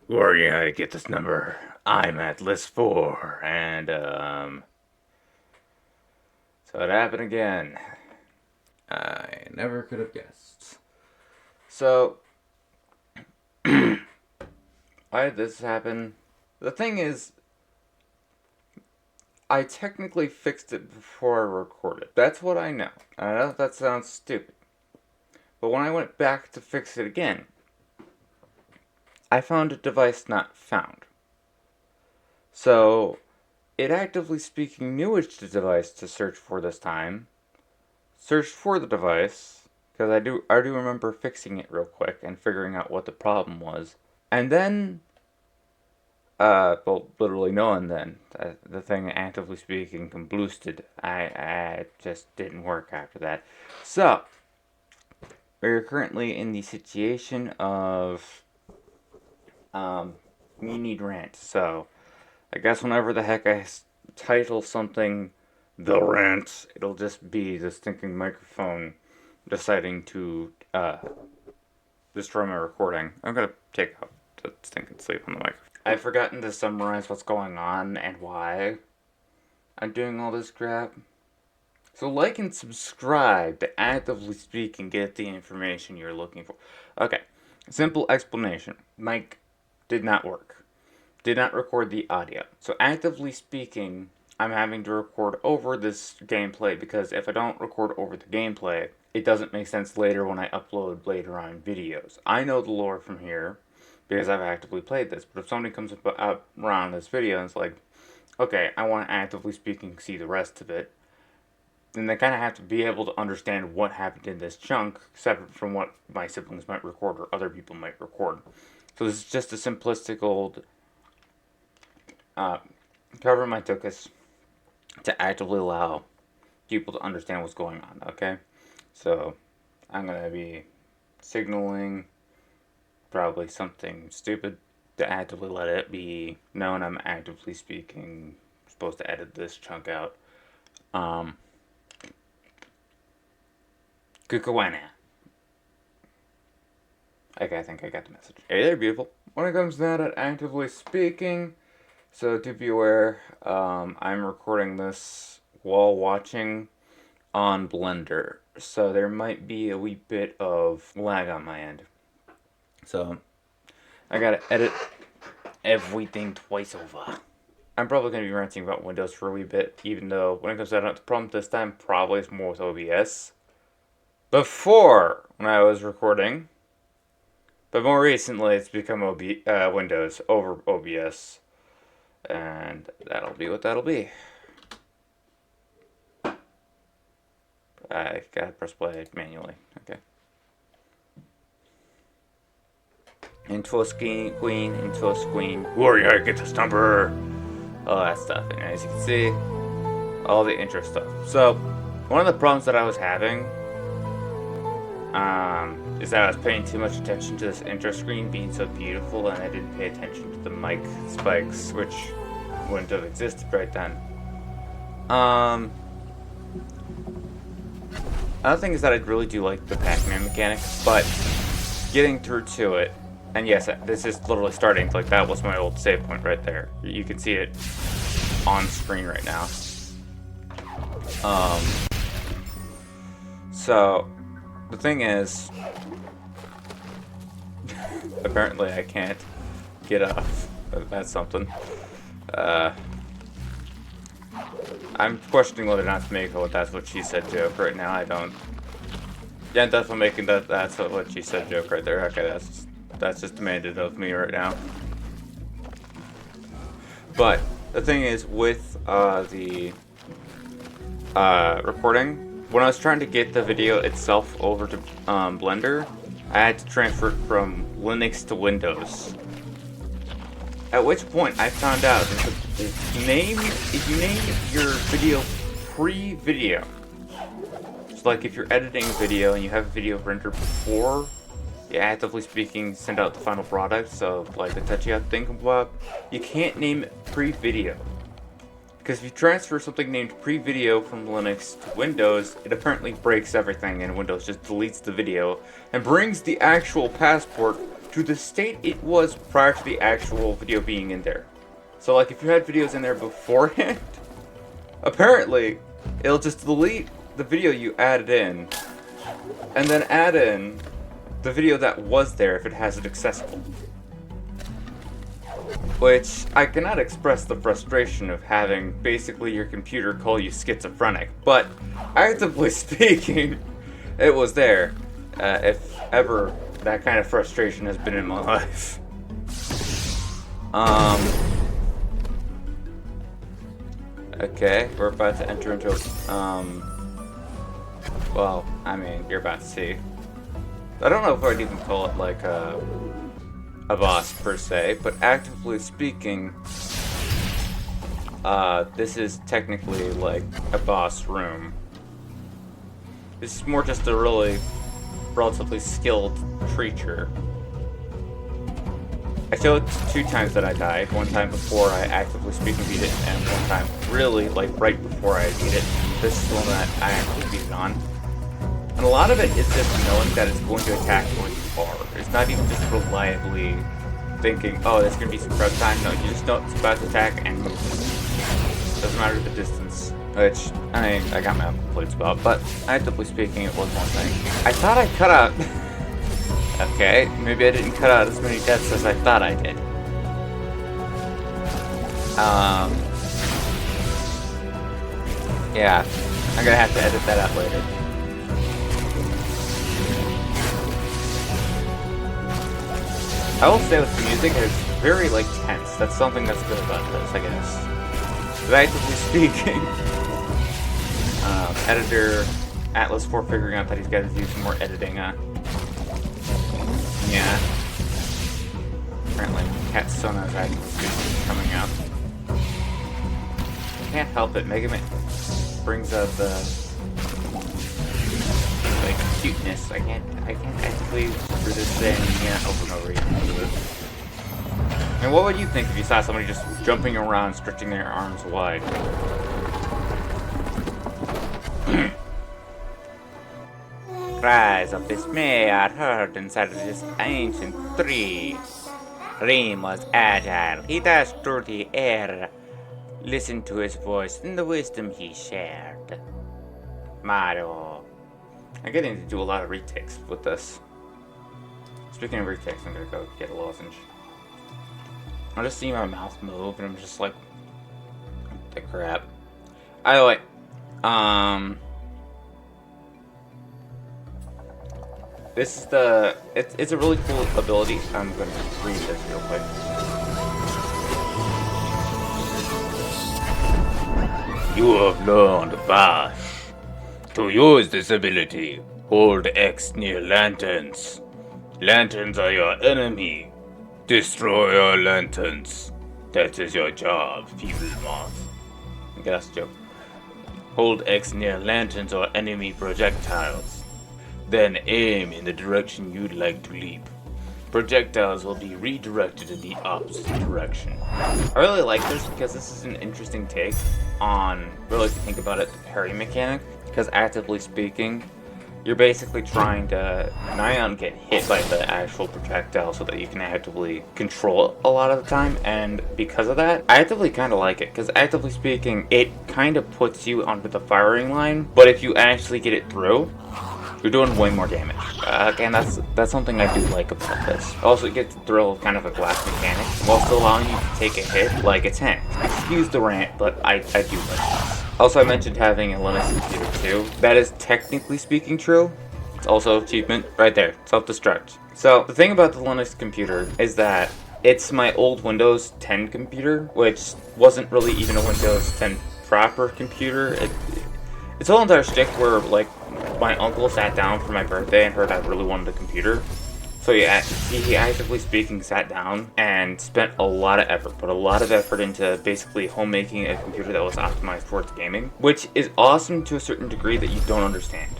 Worrying how to get this number. I'm at list 4, and, so it happened again. I never could have guessed. So, why did this happen? The thing is, I technically fixed it before I recorded. That's what I know. I know that sounds stupid. But when I went back to fix it again, I found a device not found. So, it actively speaking knew which device to search for this time. Searched for the device, because I do remember fixing it real quick and figuring out what the problem was. And then, well, literally no one then. The thing, actively speaking, boosted. I just didn't work after that. So, we're currently in the situation of, we need RANT. So, I guess whenever the heck I title something the RANT, it'll just be the stinking microphone deciding to destroy my recording. I'm gonna take out the stinking sleep on the microphone. I've forgotten to summarize what's going on and why I'm doing all this crap. So like and subscribe to actively speak and get the information you're looking for. Okay, simple explanation. Mic did not work. Did not record the audio. So actively speaking, I'm having to record over this gameplay because if I don't record over the gameplay, it doesn't make sense later when I upload later on videos. I know the lore from here because I've actively played this, but if somebody comes up around this video and it's like, okay, I want to actively speaking see the rest of it, then they kind of have to be able to understand what happened in this chunk, separate from what my siblings might record or other people might record. So this is just a simplistic old cover my tuchus to actively allow people to understand what's going on, okay? So, I'm going to be signaling probably something stupid to actively let it be known I'm actively speaking. I'm supposed to edit this chunk out. Kukawana. Okay, I think I got the message. Hey there, beautiful. When it comes to that, actively speaking, so to be aware, I'm recording this while watching on Blender, so there might be a wee bit of lag on my end. So, I gotta edit everything twice over. I'm probably gonna be ranting about Windows for a wee bit, even though when it comes to that, the problem this time probably is more with OBS. Before, when I was recording, but more recently it's become Windows over OBS. And that'll be what that'll be. I gotta press play manually. Okay. Into a queen, into a queen. Warrior, get this number. All that stuff. And as you can see, all the intro stuff. So, one of the problems that I was having is that I was paying too much attention to this intro screen being so beautiful, and I didn't pay attention to the mic spikes, which wouldn't have existed right then. Another thing is that I really do like the Pac-Man mechanic, but getting through to it, and yes, this is literally starting, like that was my old save point right there. You can see it on screen right now. So, the thing is, apparently I can't get off. That's something. I'm questioning whether or not to make a "that's what she said" joke right now. I don't. Yeah, I'm definitely making that's what she said joke right there. Okay, that's just demanded of me right now. But the thing is, with the recording, when I was trying to get the video itself over to Blender, I had to transfer it from Linux to Windows. At which point I found out that if you name your video pre-video, it's like if you're editing a video and you have a video rendered before you actively speaking send out the final product, so like the touchy up thingamabob, you can't name it pre-video. Because if you transfer something named pre-video from Linux to Windows, it apparently breaks everything and Windows just deletes the video and brings the actual passport to the state it was prior to the actual video being in there. So like if you had videos in there beforehand, apparently it'll just delete the video you added in and then add in the video that was there if it has it accessible. Which, I cannot express the frustration of having basically your computer call you schizophrenic, but actively speaking, it was there, if ever that kind of frustration has been in my life. Okay, we're about to enter into well, I mean, you're about to see. I don't know if I'd even call it like a boss per se, but actively speaking, this is technically like a boss room. This is more just a really relatively skilled creature. I showed 2 times that I died. One time before I actively speaking beat it, and one time really like right before I beat it. This is the one that I actually beat it on. And a lot of it is just knowing that it's going to attack going too far. It's not even just reliably thinking, oh, there's going to be some prep time. No, you just know it's about to attack and move. Doesn't matter the distance. Which, I mean, I got my own complaints about, but actively speaking, it was one thing. I thought I cut out... Okay, maybe I didn't cut out as many deaths as I thought I did. Yeah, I'm gonna have to edit that out later. I will say with the music, it's very, like, tense. That's something that's good about this, I guess. But actively speaking, editor Atlas 4 figuring out that he's got to do some more editing, yeah. Apparently, Katsuna's actively coming out. Can't help it, Mega Man brings up the like cuteness. I can't actively resist saying yeah over and over again. And what would you think if you saw somebody just jumping around, stretching their arms wide? Cries of dismay are heard inside of this ancient tree. Reem was agile. He dashed through the air. Listen to his voice and the wisdom he shared. Mario. I'm getting to do a lot of retakes with this. Speaking of retakes, I'm gonna go get a lozenge. I'm just seeing my mouth move and I'm just like, what the crap. Either way, this is the, it's a really cool ability. I'm gonna read this real quick. You have learned Bash. To use this ability, hold X near lanterns. Lanterns are your enemy. Destroy your lanterns. That is your job, feeble moth. Okay, that's a joke. Hold X near lanterns or enemy projectiles. Then aim in the direction you'd like to leap. Projectiles will be redirected in the opposite direction. I really like this because this is an interesting take on, really if you think about it, the parry mechanic. Because actively speaking, you're basically trying to not get hit by the actual projectile so that you can actively control it a lot of the time. And because of that, I actively kind of like it. Because actively speaking, it kind of puts you onto the firing line. But if you actually get it through, you're doing way more damage. Again, that's something I do like about this. Also, you get the thrill of kind of a glass mechanic, while still allowing you to take a hit like a tank. Excuse the rant, but I do like this. Also, I mentioned having a Linux computer too. That is technically speaking true. It's also achievement right there, self-destruct. So, the thing about the Linux computer is that it's my old Windows 10 computer, which wasn't really even a Windows 10 proper computer. It's a whole entire shtick where, like, my uncle sat down for my birthday and heard I really wanted a computer. So he actively speaking sat down and spent a lot of effort, put a lot of effort into basically homemaking a computer that was optimized towards gaming, which is awesome to a certain degree that you don't understand.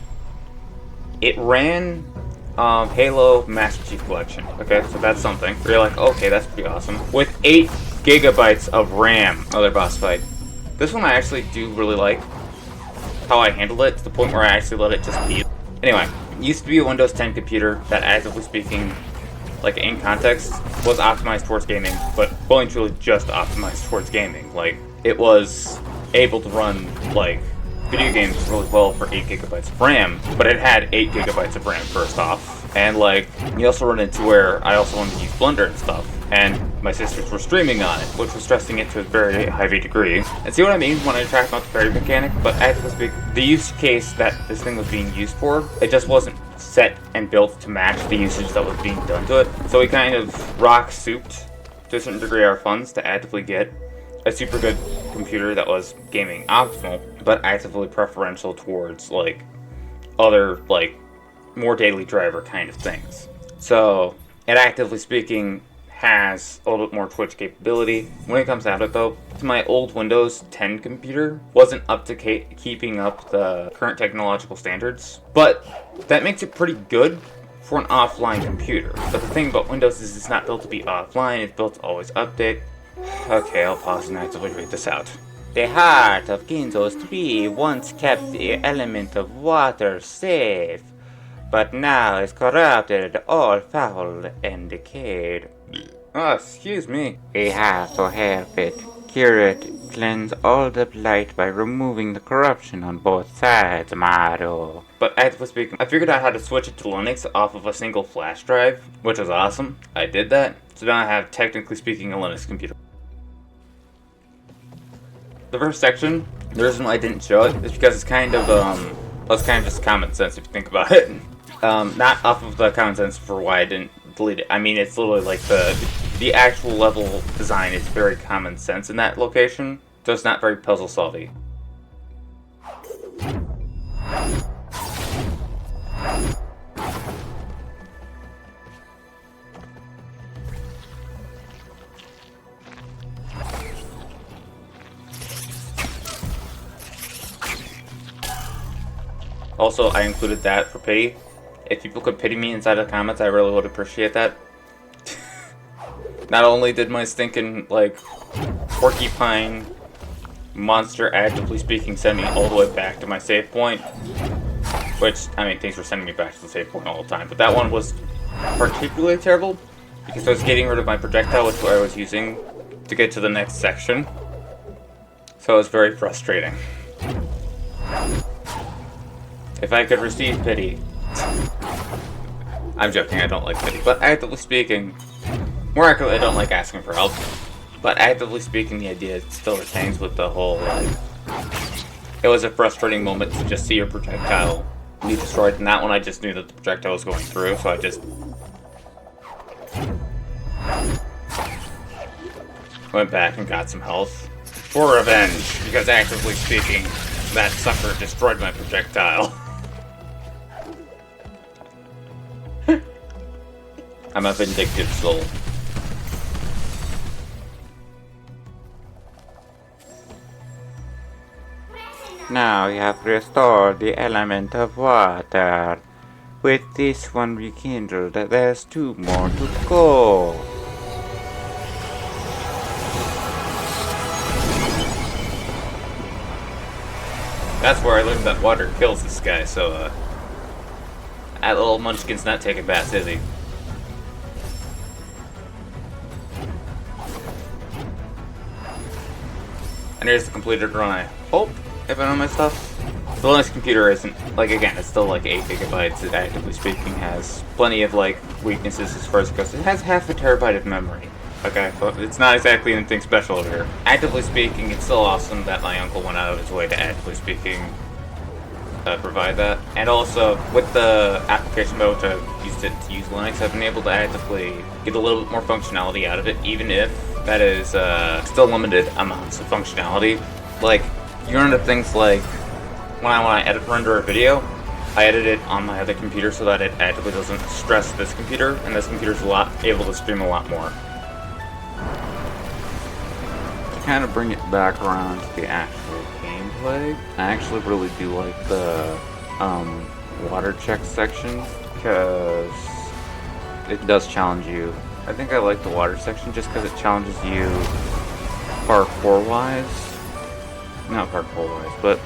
It ran Halo Master Chief Collection, okay, so that's something. You're like, okay, that's pretty awesome. With 8 gigabytes of RAM, another boss fight. This one I actually do really like how I handled it, to the point where I actually let it just be. Anyway, it used to be a Windows 10 computer that, actively speaking, like in context, was optimized towards gaming, but well and truly just optimized towards gaming. Like, it was able to run, like, video games really well for 8 gigabytes of RAM, but it had 8 gigabytes of RAM first off. And, like, you also run into where I also wanted to use Blender and stuff, and my sisters were streaming on it, which was stressing it to a very heavy degree. And see what I mean when I talk about the very mechanic? But actually, the use case that this thing was being used for, it just wasn't set and built to match the usage that was being done to it. So we kind of rock-souped, to a certain degree, our funds to actively get a super good computer that was gaming optimal, but actively preferential towards, like, other, like, more daily driver kind of things. So, it actively speaking has a little bit more Twitch capability. When it comes out of it though, to my old Windows 10 computer, wasn't up to keeping up the current technological standards, but that makes it pretty good for an offline computer. But the thing about Windows is it's not built to be offline, it's built to always update. Okay, I'll pause and actively read this out. The heart of Ginzo's tree once kept the element of water safe, but now is corrupted, all foul and decayed. Oh, excuse me. We have to help it, cure it, cleanse all the blight by removing the corruption on both sides, Mario. But actively speaking, I figured out how to switch it to Linux off of a single flash drive, which was awesome. I did that, so now I have, technically speaking, a Linux computer. The first section, the reason why I didn't show it is because it's kind of, just common sense if you think about it. Not off of the common sense for why I didn't delete it. I mean, it's literally like the actual level design is very common sense in that location, so it's not very puzzle solving. Also, I included that for pity. If people could pity me inside of the comments, I really would appreciate that. Not only did my stinking, like, porcupine monster, actively speaking, send me all the way back to my save point, which, I mean, thanks for sending me back to the save point all the time, but that one was particularly terrible, because I was getting rid of my projectile, which I was using to get to the next section, so it was very frustrating. If I could receive pity. I'm joking, I don't like pity, but actively speaking, more accurately, I don't like asking for help, but actively speaking, the idea still retains with the whole, like, it was a frustrating moment to just see your projectile be destroyed, and that one I just knew that the projectile was going through, so I just went back and got some health for revenge, because actively speaking, that sucker destroyed my projectile. I'm a vindictive soul. Now you have restored the element of water. With this one rekindled, there's 2 more to go. That's where I learned that water kills this guy, so, that little munchkin's not taking baths, is he? And here's the completed run, I hope, if I know my stuff. The Linux computer isn't, like, again, it's still like 8 gigabytes. It, actively speaking, has plenty of, like, weaknesses as far as it goes. It has half a terabyte of memory. Okay, so it's not exactly anything special over here. Actively speaking, it's still awesome that my uncle went out of his way to, actively speaking, provide that. And also, with the application mode to use Linux, I've been able to actively get a little bit more functionality out of it, even if that is still limited amounts of functionality. Like, you run into things like, when I want to render a video, I edit it on my other computer so that it actively doesn't stress this computer, and this computer's able to stream a lot more. To kind of bring it back around to the actual gameplay, I actually really do like the water check section, because it does challenge you. I think I like the water section just because it challenges you parkour-wise. Not parkour-wise, but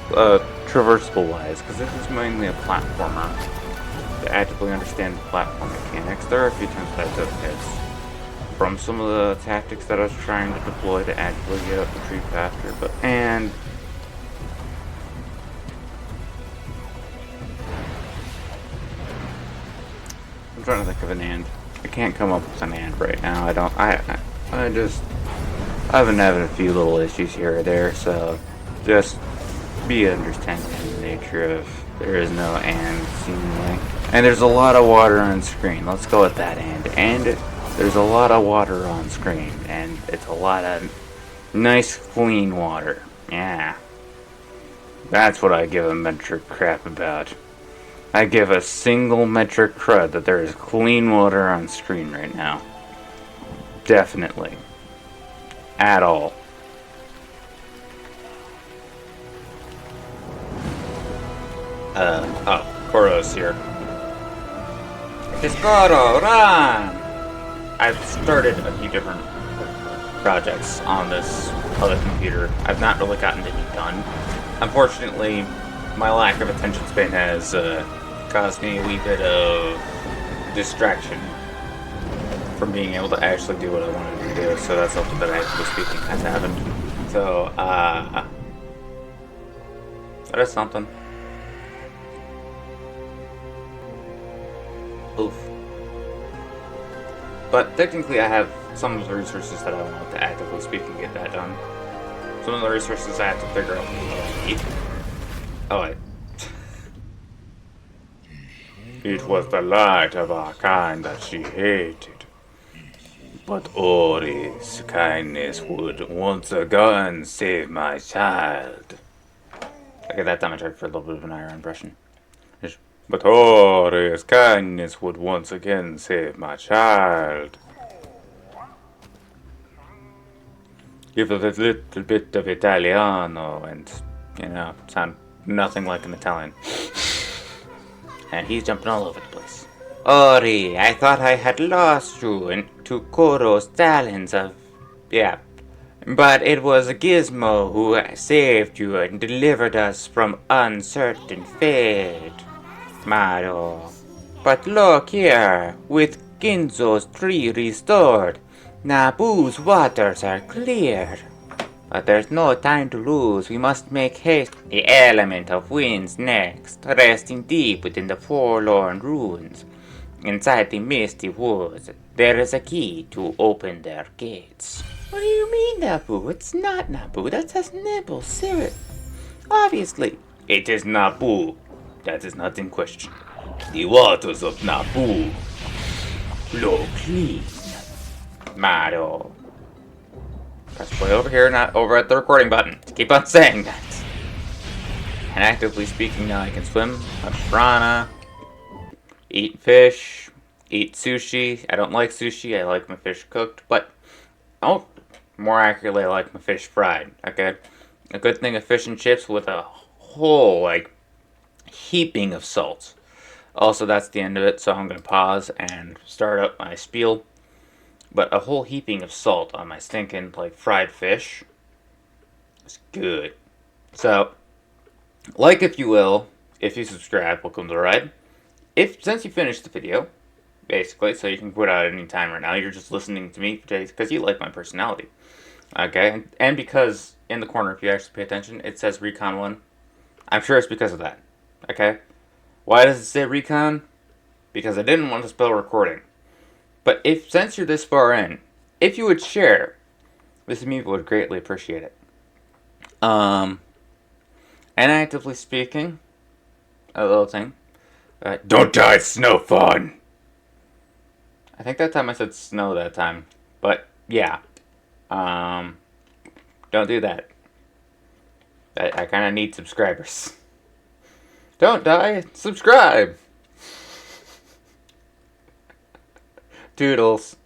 traversable-wise, because this is mainly a platformer. to actively understand the platform mechanics. There are a few times that I took hits from some of the tactics that I was trying to deploy to actively get up the tree faster, and I'm trying to think of an and. I can't come up with an and right now. I've been having a few little issues here or there, so just be understanding in the nature of there is no and seemingly. And there's a lot of water on screen. Let's go with that and there's a lot of water on screen, and it's a lot of nice clean water. Yeah. That's what I give a metric crap about. I give a single metric crud that there is clean water on screen right now. Definitely. At all. Koro's here. It's Koro, run! I've started a few different projects on this other computer. I've not really gotten any done. Unfortunately, my lack of attention span has caused me a wee bit of distraction from being able to actually do what I wanted to do, so that's something that actually speaking has happened. So, that is something. Oof. But technically I have some of the resources that I want to actively speaking get that done. Some of the resources I have to figure out what I need. Oh, It was the light of our kind that she hated. But Ori's kindness would once again save my child. Okay, that time I tried for a little bit of an Iron impression. But Ori's kindness would once again save my child. Give it a little bit of Italiano and, sound nothing like an Italian. And he's jumping all over the place. Ori, I thought I had lost you into Koro's talons of... Yeah. But it was Gizmo who saved you and delivered us from uncertain fate. Mario. But look here, with Ginzo's tree restored, Naboo's waters are clear. But there's no time to lose, we must make haste. The element of wind's next, resting deep within the forlorn ruins. Inside the misty woods, there is a key to open their gates. What do you mean, Naboo? It's not Naboo, that's his nibble, Siri. Obviously, it is Naboo. That is not in question. The waters of Naboo flow clean. Mario. Press play over here, not over at the recording button. Keep on saying that. And actively speaking, now I can swim, have piranha, eat fish, eat sushi. I don't like sushi, I like my fish cooked, but, more accurately, I like my fish fried, okay? A good thing of fish and chips with a whole, heaping of salt. Also, that's the end of it, so I'm going to pause and start up my spiel. But a whole heaping of salt on my stinking, fried fish is good. So, if you will, if you subscribe, welcome to the ride. Since you finished the video, basically, so you can put out any time right now, you're just listening to me because you like my personality. Okay? And because in the corner, if you actually pay attention, it says Recon 1. I'm sure it's because of that. Okay? Why does it say Recon? Because I didn't want to spell recording. But since you're this far in, if you would share, this me would greatly appreciate it. And actively speaking, a little thing. Don't die, snow fawn! I think that time I said snow that time. But, yeah. Don't do that. I kind of need subscribers. Don't die, subscribe! Toodles.